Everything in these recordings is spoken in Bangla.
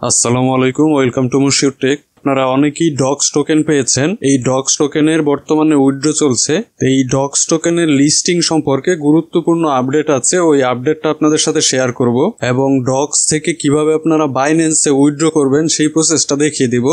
আসসালামু আলাইকুম, ওয়েলকাম টু মুশিউর টেক। আপনারা অনেকেই ডক্স টোকেন পেয়েছেন। এই ডক্স টোকেনের বর্তমানে উইথড্র চলছে। এই ডক্স টোকেনের লিস্টিং সম্পর্কে গুরুত্বপূর্ণ আপডেট আছে, ওই আপডেটটা আপনাদের সাথে শেয়ার করব এবং ডক্স থেকে কিভাবে আপনারা বাইন্যান্সে উইথড্র করবেন সেই প্রসেসটা দেখিয়ে দিব।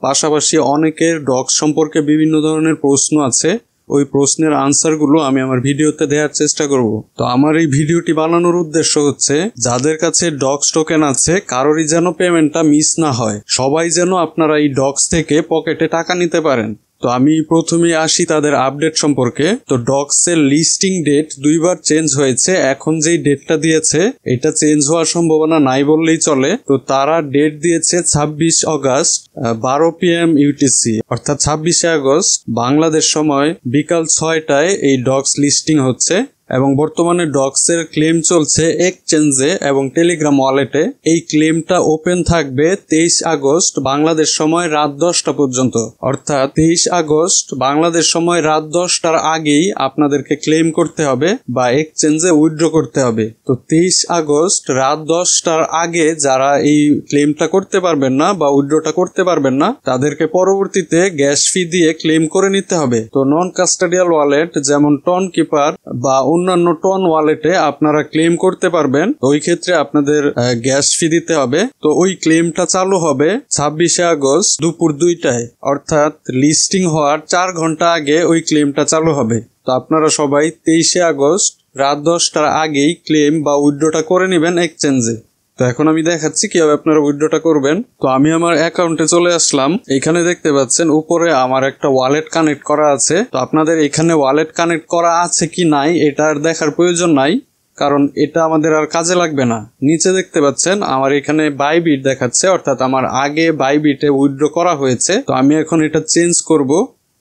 পাশাপাশি অনেকের ডক্স সম্পর্কে বিভিন্ন ধরনের প্রশ্ন আছে, ওই প্রশ্নের আনসারগুলো আমি আমার ভিডিওতে দেওয়ার চেষ্টা করব। তো আমার এই ভিডিওটি বানানোর উদ্দেশ্য হচ্ছে যাদের কাছে ডক্স টোকেন আছে কারোরই যেন পেমেন্টটা মিস না হয়, সবাই যেন আপনারা এই ডক্স থেকে পকেটে টাকা নিতে পারেন। তো আমি প্রথমে আসি তাদের আপডেট সম্পর্কে। তো ডক্সের লিস্টিং ডেট দুইবার চেঞ্জ হয়েছে। এখন যেই ডেটটা দিয়েছে এটা চেঞ্জ হওয়ার সম্ভাবনা নাই বললেই চলে। তো তারা ডেট দিয়েছে 26 অগস্ট 12 PM ইউটিসি, অর্থাৎ 26 আগস্ট বাংলাদেশ সময় বিকাল 6টায় এই ডক্স লিস্টিং হচ্ছে এবং বর্তমানে ডক্সের ক্লেম চলছে এক্সচেঞ্জে এবং টেলিগ্রাম ওয়ালেটে। এই ক্লেমটা ওপেন থাকবে 23 আগস্ট বাংলাদেশ সময় রাত 10টা পর্যন্ত, অর্থাৎ 23 আগস্ট বাংলাদেশ সময় রাত 10টার আগেই আপনাদেরকে ক্লেম করতে হবে বা এক্সচেঞ্জে উইথড্র করতে হবে। তো 23 আগস্ট রাত 10টার আগে যারা এই ক্লেমটা করতে পারবেন না বা উইথড্রটা করতে পারবেন না তাদেরকে পরবর্তীতে গ্যাস ফি দিয়ে ক্লেম করে নিতে হবে। তো নন কাস্টাডিয়াল ওয়ালেট যেমন টন কিপার বা অন্যান্য টন ওয়ালেটে আপনারা ক্লেম করতে পারবেন। ওই ক্ষেত্রে আপনাদের গ্যাস ফি দিতে হবে। তো ওই ক্লেমটা চালু হবে 26 আগস্ট দুপুর 2টায়, অর্থাৎ লিস্টিং হওয়ার 4 ঘন্টা আগে ওই ক্লেমটা চালু হবে। তো আপনারা সবাই 23 আগস্ট রাত 10টার আগেই ক্লেম বা উইথড্রটা করে নেবেন এক্সচেঞ্জে। তো এখন আমি দেখাচ্ছি কিভাবে আপনারা উইথড্রটা করবেন। তো আমি আমার অ্যাকাউন্টে চলে আসলাম। এখানে দেখতে পাচ্ছেন উপরে আমার একটা ওয়ালেট কানেক্ট করা আছে। তো আপনাদের এখানে ওয়ালেট কানেক্ট করা আছে কি নাই এটা আর দেখার প্রয়োজন নাই, কারণ এটা আমাদের আর কাজে লাগবে না। নিচে দেখতে পাচ্ছেন আমার এখানে বাইবিট দেখাচ্ছে, অর্থাৎ আমার আগে বাইবিটে উইথড্র করা হয়েছে। তো আমি এখন এটা চেঞ্জ করব।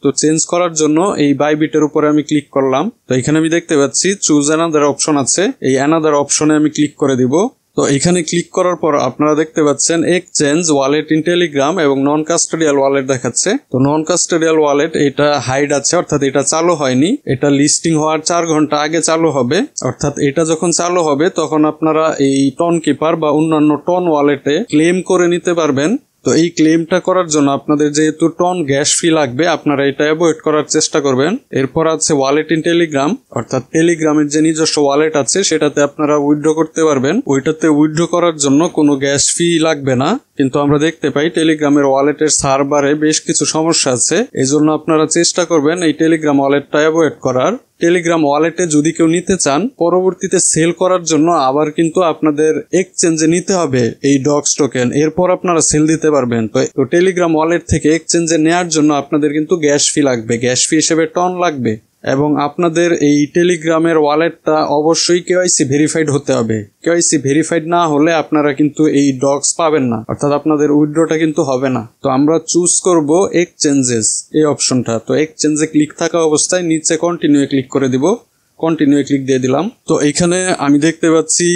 তো চেঞ্জ করার জন্য এই বাইবিটের উপরে আমি ক্লিক করলাম। তো এখানে আমি দেখতে পাচ্ছি চুজ অ্যানাদার অপশন আছে, এই অ্যানাদার অপশনে আমি ক্লিক করে দিব। তো এখানে ক্লিক করার পর আপনারা দেখতে পাচ্ছেন এক্সচেঞ্জ, ওয়ালেট ইন টেলিগ্রাম এবং নন কাস্টোডিয়াল ওয়ালেট দেখাচ্ছে। তো নন কাস্টোডিয়াল ওয়ালেট এটা হাইড আছে, অর্থাৎ এটা চালু হয়নি। এটা লিস্টিং হওয়ার 4 ঘন্টা আগে চালু হবে, অর্থাৎ এটা যখন চালু হবে তখন আপনারা এই টন কিপার বা অন্যান্য টন ওয়ালেটে ক্লেম করে নিতে পারবেন। তো এই ক্লেমটা করার জন্য আপনাদের যেহেতু টন গ্যাস ফি লাগবে আপনারা এটা অ্যাভয়েড করার চেষ্টা করবেন। এরপর আছে ওয়ালেট ইন টেলিগ্রাম, অর্থাৎ টেলিগ্রামের যে নিজস্ব ওয়ালেট আছে সেটাতে আপনারা উইথড্র করতে পারবেন। ওইটাতে উইথড্র করার জন্য কোনো গ্যাস ফি লাগবে না, কিন্তু আমরা দেখতে পাই টেলিগ্রামের ওয়ালেটের সার্ভারে বেশ কিছু সমস্যা আছে। এই জন্য আপনারা চেষ্টা করবেন এই টেলিগ্রাম ওয়ালেটটা অ্যাভয়েড করার। টেলিগ্রাম ওয়ালেটে যদি কেউ নিতে চান পরবর্তীতে সেল করার জন্য আবার কিন্তু আপনাদের এক্সচেঞ্জে নিতে হবে এই ডক্স টোকেন, এরপর আপনারা সেল দিতে পারবেন। তো টেলিগ্রাম ওয়ালেট থেকে এক্সচেঞ্জে নেওয়ার জন্য আপনাদের কিন্তু গ্যাস ফি লাগবে, গ্যাস ফি হিসেবে টন লাগবে এবং আপনাদের এই টেলিগ্রামের ওয়ালেটটা অবশ্যই কেওয়াইসি ভেরিফাইড হতে হবে। কেওয়াইসি ভেরিফাইড না হলে আপনারা কিন্তু এই ডক্স পাবেন না, অর্থাৎ আপনাদের উইথড্রটা কিন্তু হবে না। তো আমরা চুজ করব এক্সচেঞ্জেস এই অপশনটা। তো এক্সচেঞ্জে ক্লিক থাকা অবস্থায় নিচে কন্টিনিউ ক্লিক করে দিব, কন্টিনিউ ক্লিক দিয়ে দিলাম। তো এখানে আমি দেখতে পাচ্ছি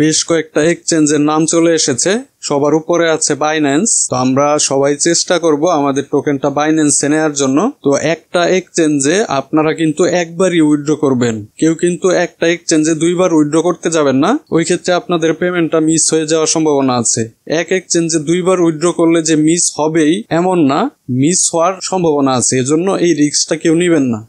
বেশ কয়েকটা এক্সচেঞ্জের নাম চলে এসেছে, সবার উপরে আছে বাইন্যান্স। তো আমরা সবাই চেষ্টা করব আমাদের টোকেনটা বাইন্যান্সে নেওয়ার জন্য। তো একটা এক্সচেঞ্জে আপনারা কিন্তু একবারই উইথড্র করবেন, কেউ কিন্তু একটা এক্সচেঞ্জে দুইবার উইথড্র করতে যাবেন না, ওই ক্ষেত্রে আপনাদের পেমেন্টটা মিস হয়ে যাওয়ার সম্ভাবনা আছে। এক এক্সচেঞ্জে দুইবার উইথড্র করলে যে মিস হবেই এমন না, মিস হওয়ার সম্ভাবনা আছে, এজন্য এই রিস্কটা কেউ নেবেন না।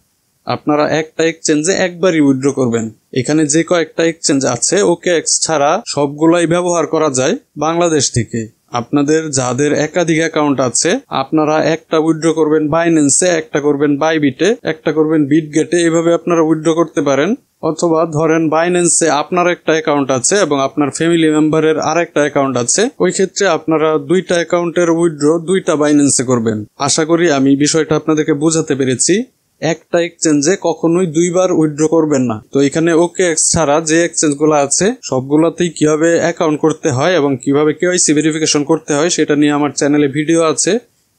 আপনারা একটা এক্সচেঞ্জে একবারই উইথড্র করবেন। এখানে যে কয়েকটা এক্সচেঞ্জ আছে OKX ছাড়া সবগুলাই ব্যবহার করা যায় বাংলাদেশ থেকে। আপনাদের যাদের একাধিক অ্যাকাউন্ট আছে আপনারা একটা উইথড্র করবেন বাইন্যান্সে, একটা করবেন বাইবিটে, একটা করবেন বিটগেটে, এভাবে আপনারা উইথড্র করতে পারেন। অথবা ধরেন বাইন্যান্সে আপনার একটা অ্যাকাউন্ট আছে এবং আপনার ফ্যামিলি মেম্বারের আরেকটা অ্যাকাউন্ট আছে, ওই ক্ষেত্রে আপনারা দুইটা অ্যাকাউন্টের উইথড্র দুইটা বাইন্যান্সে করবেন। আশা করি আমি বিষয়টা আপনাদেরকে বোঝাতে পেরেছি। একটা এক্সচেঞ্জে কখনোই দুইবার উইথড্র করবেন না। তো এখানে OKX ছাড়া যে এক্সচেঞ্জ গুলো আছে সবগুলোতেই কিভাবে অ্যাকাউন্ট করতে হয় এবং কিভাবে কেওয়াইসি ভেরিফিকেশন করতে হয় সেটা নিয়ে আমার চ্যানেলে ভিডিও আছে।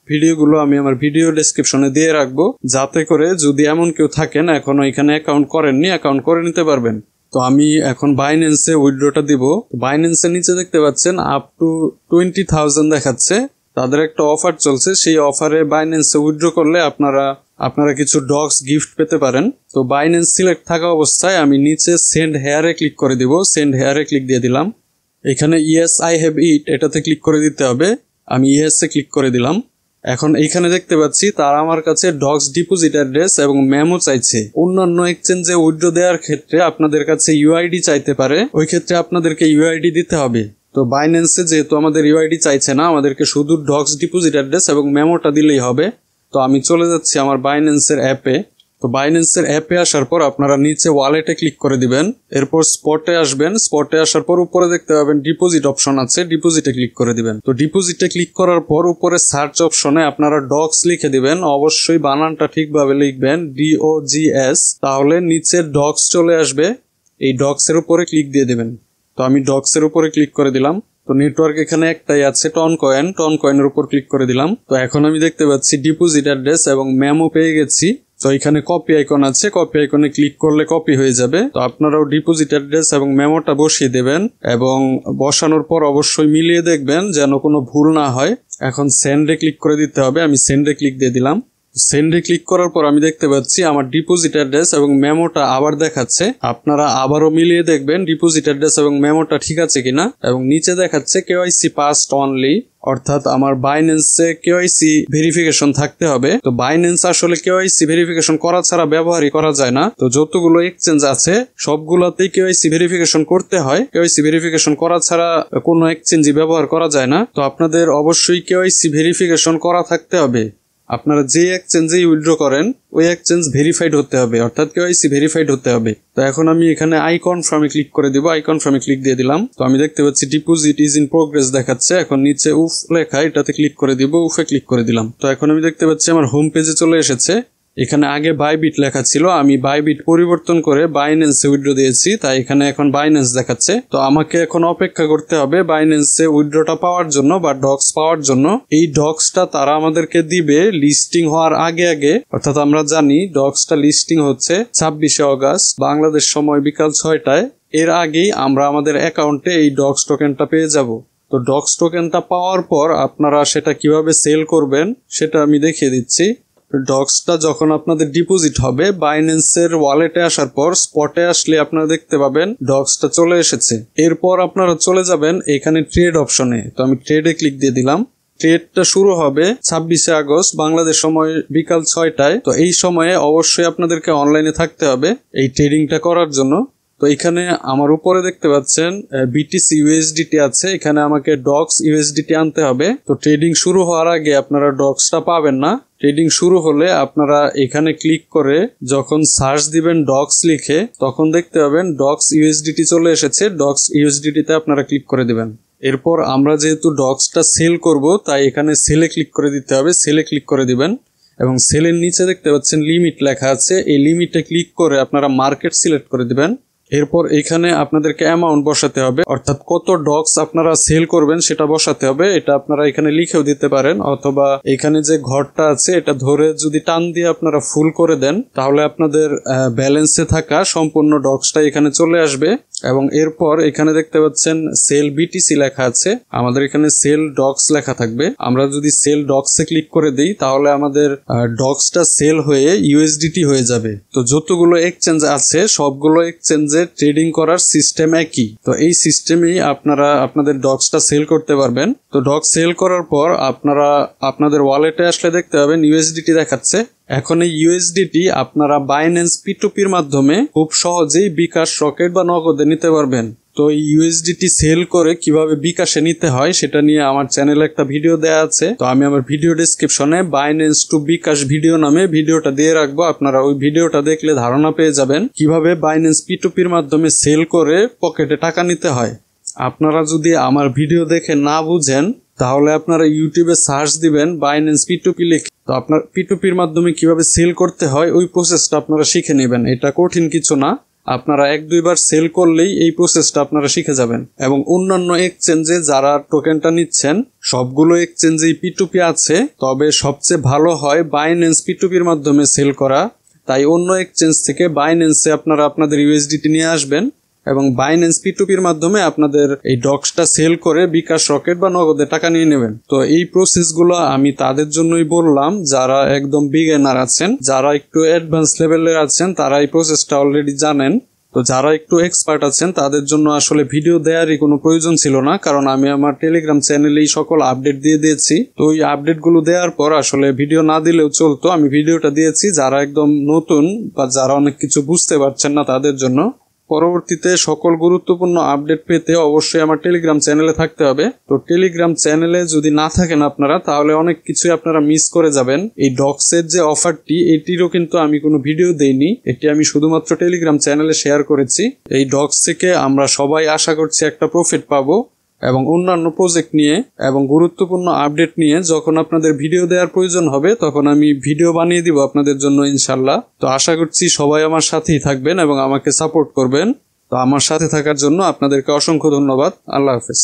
ভিডিওগুলো আমি আমার ভিডিও ডেসক্রিপশনে দিয়ে রাখবো, যাতে করে যদি এমন কেউ থাকেন এখনো এখানে অ্যাকাউন্ট করেননি অ্যাকাউন্ট করে নিতে পারবেন। তো আমি এখন বাইন্যান্সে উইথড্রটা দিব। বাইন্যান্সের নিচে দেখতে পাচ্ছেন আপ টু 20,000 দেখাচ্ছে, তাদের একটা অফার চলছে। সেই অফারে বাইন্যান্সে উইথড্র করলে আপনারা কিছু ডগস গিফট পেতে পারেন। তো বাইন্যান্স সিলেক্ট থাকা অবস্থায় আমি নিচে সেন্ড হেয়ারে ক্লিক করে দিব, সেন্ড হেয়ারে ক্লিক দিয়ে দিলাম। এখানে ইয়েস আই হ্যাভ ইট এটাতে ক্লিক করে দিতে হবে। আমি ইয়েসে ক্লিক করে দিলাম। এখন এইখানে দেখতে পাচ্ছি তারা আমার কাছে ডক্স ডিপোজিট অ্যাড্রেস এবং মেমো চাইছে। অন্যান্য এক্সচেঞ্জে উইথড্র দেওয়ার ক্ষেত্রে আপনাদের কাছে ইউআইডি চাইতে পারে, ওই ক্ষেত্রে আপনাদেরকে ইউআইডি দিতে হবে। তো বাইন্যান্সে যেহেতু আমাদের ইউআইডি চাইছে না, আমাদেরকে শুধু ডক্স ডিপোজিট অ্যাড্রেস এবং মেমোটা দিলেই হবে। তো আমি চলে যাচ্ছি আমার বাইন্যান্সের অ্যাপে। তো বাইন্যান্সের অ্যাপে আসার পর আপনারা নিচে ওয়ালেটে ক্লিক করে দিবেন, এরপর স্পটে আসবেন। স্পটে আসার পর উপরে দেখতে পাবেন ডিপোজিট অপশন আছে, ডিপোজিটে ক্লিক করে দিবেন। তো ডিপোজিটে ক্লিক করার পর উপরে সার্চ অপশনে আপনারা ডক্স লিখে দিবেন, অবশ্যই বানানটা ঠিকভাবে লিখবেন, DOGS, তাহলে নিচে ডক্স চলে আসবে। এই ডক্সের উপরে ক্লিক দিয়ে দিবেন। তো আমি ডক্সের উপরে ক্লিক করে দিলাম। তো নেটওয়ার্ক এখানে একটাই আছে, টন কয়েনের উপর ক্লিক করে দিলাম। তো এখন আমি দেখতে পাচ্ছি ডিপোজিট অ্যাড্রেস এবং মেমো পেয়ে গেছি। তো এখানে কপি আইকন আছে, কপি আইকনে ক্লিক করলে কপি হয়ে যাবে। তো আপনারাও ডিপোজিট অ্যাড্রেস এবং মেমোটা বসিয়ে দেবেন এবং বসানোর পর অবশ্যই মিলিয়ে দেখবেন যেন কোনো ভুল না হয়। এখন সেন্ডে ক্লিক করে দিতে হবে। আমি সেন্ডে ক্লিক দিয়ে দিলাম। সেন্ডে ক্লিক করার পর আমি দেখতে পাচ্ছি আমার ডিপোজিট অ্যাড্রেস এবং মেমোটা আবার দেখাচ্ছে। আপনারা আবারও মিলিয়ে দেখবেন ডিপোজিট অ্যাড্রেস এবং মেমোটা ঠিক আছে কিনা। এবং নিচে দেখাচ্ছে কেওয়াইসি পাসড অনলি, অর্থাৎ আমার বাইন্যান্সে কেওয়াইসি ভেরিফিকেশন থাকতে হবে। তো বাইন্যান্স আসলে কেওয়াইসি ভেরিফিকেশন করা ছাড়া ব্যবহারই করা যায় না। তো যতগুলো এক্সচেঞ্জ আছে সবগুলোতেই কেওয়াইসি ভেরিফিকেশন করতে হয়। কেওয়াইসি ভেরিফিকেশন করা ছাড়া কোনো এক্সচেঞ্জই ব্যবহার করা যায় না। তো আপনাদের অবশ্যই কেওয়াইসি ভেরিফিকেশন করা থাকতে হবে। আপনারা যে এক্সচেঞ্জে উইথড্র করেন ওই এক্সচেঞ্জ ভেরিফাইড হতে হবে, অর্থাৎ কেওয়াইসি ভেরিফাইড হতে হবে। তো এখন আমি এখানে আই কনফার্মে ক্লিক করে দিব। আই কনফার্মে ক্লিক দিয়ে দিলাম। তো আমি দেখতে পাচ্ছি ডিপোজিট ইজ ইন প্রোগ্রেস দেখাচ্ছে। এখন নিচে উফ লেখা, এটাতে ক্লিক করে দিব। উফে ক্লিক করে দিলাম। তো এখন আমি দেখতে পাচ্ছি আমার হোম পেজে চলে এসেছে। এখানে আগে বাইবিট লেখা ছিল, আমি বাইবিট পরিবর্তন করে বাইন্যান্সে উইথড্র দিয়েছি, তাই এখানে এখন বাইন্যান্স দেখাচ্ছে। তো আমাকে এখন অপেক্ষা করতে হবে বাইন্যান্সে উইথড্রটা পাওয়ার জন্য বা ডক্স পাওয়ার জন্য। এই ডক্সটা তারা আমাদেরকে দিবে লিস্টিং হওয়ার আগে, অর্থাৎ আমরা জানি ডক্সটা লিস্টিং হচ্ছে 26শে অগাস্ট বাংলাদেশ সময় বিকাল 6টায়। এর আগেই আমরা আমাদের অ্যাকাউন্টে এই ডক্স টোকেনটা পেয়ে যাব। তো ডক্স টোকেনটা পাওয়ার পর আপনারা সেটা কিভাবে সেল করবেন সেটা আমি দেখিয়ে দিচ্ছি। ডক্সটা যখন আপনাদের ডিপোজিট হবে বাইন্যান্সের ওয়ালেটে আসার পর স্পটে আসলে আপনারা দেখতে পাবেন ডক্সটা চলে এসেছে। এরপর আপনারা চলে যাবেন এখানে ট্রেড অপশনে। তো আমি ট্রেডে ক্লিক দিয়ে দিলাম। ট্রেডটা শুরু হবে 26শে আগস্ট বাংলাদেশ সময় বিকাল 6টায়। তো এই সময়ে অবশ্যই আপনাদেরকে অনলাইনে থাকতে হবে এই ট্রেডিংটা করার জন্য। তো এখানে আমার উপরে দেখতে পাচ্ছেন BTC USDT আছে, এখানে আমাকে ডক্স USDT আনতে হবে। তো ট্রেডিং শুরু হওয়ার আগে আপনারা ডক্সটা পাবেন না। ট্রেডিং শুরু হলে আপনারা এখানে ক্লিক করে যখন সার্চ দিবেন ডক্স লিখে, তখন দেখতে পাবেন ডক্স USDT চলে এসেছে। ডক্স USDT তে আপনারা ক্লিক করে দিবেন। এরপর আমরা যেহেতু ডক্সটা সেল করব তাই এখানে সেলে ক্লিক করে দিতে হবে। সেলে ক্লিক করে দিবেন এবং সেলের নিচে দেখতে পাচ্ছেন লিমিট লেখা আছে, এই লিমিটে ক্লিক করে আপনারা মার্কেট সিলেক্ট করে দিবেন। এরপর এখানে আপনাদেরকে অ্যামাউন্ট বসাতে হবে, অর্থাৎ কত ডক্স আপনারা সেল করবেন সেটা বসাতে হবে। এটা আপনারা এখানে লিখেও দিতে পারেন, অথবা এখানে যে ঘরটা আছে এটা ধরে যদি টান দিয়ে আপনারা ফুল করে দেন তাহলে আপনাদের ব্যালেন্সে থাকা সম্পূর্ণ ডক্সটা এখানে চলে আসবে। এবং এরপর এখানে দেখতে পাচ্ছেন সেল BTC লেখা আছে, আমাদের এখানে সেল ডক্স লেখা থাকবে। আমরা যদি সেল ডক্সে ক্লিক করে দিই তাহলে আমাদের ডক্সটা সেল হয়ে USDT হয়ে যাবে। তো যতগুলো এক্সচেঞ্জ আছে সবগুলো এক্সচেঞ্জে ট্রেডিং করার সিস্টেম একই। তো এই সিস্টেমেই আপনারা আপনাদের ডক্সটা সেল করতে পারবেন। তো ডক্স সেল করার পর আপনারা আপনাদের ওয়ালেটে আসলে দেখতে পাবেন USDT দেখাচ্ছে। এখন এই USDT আপনারা বাইন্যান্স P2P-র মাধ্যমে খুব সহজেই বিকাশ, রকেট বা নগদে নিতে পারবেন। তো এই USDT সেল করে কিভাবে বিকাশে নিতে হয় সেটা নিয়ে আমার চ্যানেলে একটা ভিডিও দেয়া আছে। তো আমি আমার ভিডিও ডেসক্রিপশনে বাইন্যান্স টু বিকাশ ভিডিও নামে ভিডিওটা দিয়ে রাখবো, আপনারা ওই ভিডিওটা দেখলে ধারণা পেয়ে যাবেন কিভাবে বাইন্যান্স P2P-র মাধ্যমে সেল করে পকেটে টাকা নিতে হয়। আপনারা যদি আমার ভিডিও দেখে না বুঝেন তাহলে আপনারা ইউটিউবে সার্চ দিবেন বাইন্যান্স P2P লিখে। তো আপনার P2P-র মাধ্যমে কিভাবে সেল করতে হয় ওই প্রসেসটা আপনারা শিখে নেবেন। এটা কঠিন কিছু না, আপনারা 1-2 বার সেল করলেই এই প্রসেসটা আপনারা শিখে যাবেন। এবং অন্যান্য এক্সচেঞ্জে যারা টোকেনটা নিচ্ছেন সবগুলো এক্সচেঞ্জেই P2P আছে, তবে সবচেয়ে ভালো হয় বাইন্যান্স P2P-র মাধ্যমে সেল করা। তাই অন্য এক্সচেঞ্জ থেকে বাইন্যান্সে আপনারা আপনাদের USDT নিয়ে আসবেন এবং বাইন্যান্স P2P-র মাধ্যমে আপনাদের এই ডক্সটা সেল করে বিকাশ, রকেট বা নগদে টাকা নিয়ে নেবেন। তো এই প্রসেসগুলো আমি তাদের জন্যই বললাম যারা একদম বিগিনার আছেন, যারা একটু অ্যাডভান্স লেভেলের আছেন তারা এই প্রসেসটা অলরেডি জানেন। তো যারা একটু এক্সপার্ট আছেন তাদের জন্য আসলে ভিডিও দেওয়ারই কোনো প্রয়োজন ছিল না, কারণ আমি আমার টেলিগ্রাম চ্যানেলেই সকল আপডেট দিয়ে দিয়েছি। তো ওই আপডেটগুলো দেওয়ার পর আসলে ভিডিও না দিলেও চলতো, আমি ভিডিওটা দিয়েছি যারা একদম নতুন বা যারা অনেক কিছু বুঝতে পারছেন না তাদের জন্য। পরবর্তীতে সকল গুরুত্বপূর্ণ আপডেট পেতে অবশ্যই আমার টেলিগ্রাম চ্যানেলে থাকতে হবে। তো টেলিগ্রাম চ্যানেলে যদি না থাকেন আপনারা, তাহলে অনেক কিছুই আপনারা মিস করে যাবেন। এই ডক্সের যে অফারটি, এটিরও কিন্তু আমি কোনো ভিডিও দেইনি, এটি আমি শুধুমাত্র টেলিগ্রাম চ্যানেলে শেয়ার করেছি। এই ডক্স থেকে আমরা সবাই আশা করছি একটা প্রফিট পাবো, এবং অন্যান্য প্রজেক্ট নিয়ে এবং গুরুত্বপূর্ণ আপডেট নিয়ে যখন আপনাদের ভিডিও দেওয়ার প্রয়োজন হবে তখন আমি ভিডিও বানিয়ে দিব আপনাদের জন্য ইনশাল্লাহ। তো আশা করছি সবাই আমার সাথেই থাকবেন এবং আমাকে সাপোর্ট করবেন। তো আমার সাথে থাকার জন্য আপনাদেরকে অসংখ্য ধন্যবাদ। আল্লাহ হাফেজ।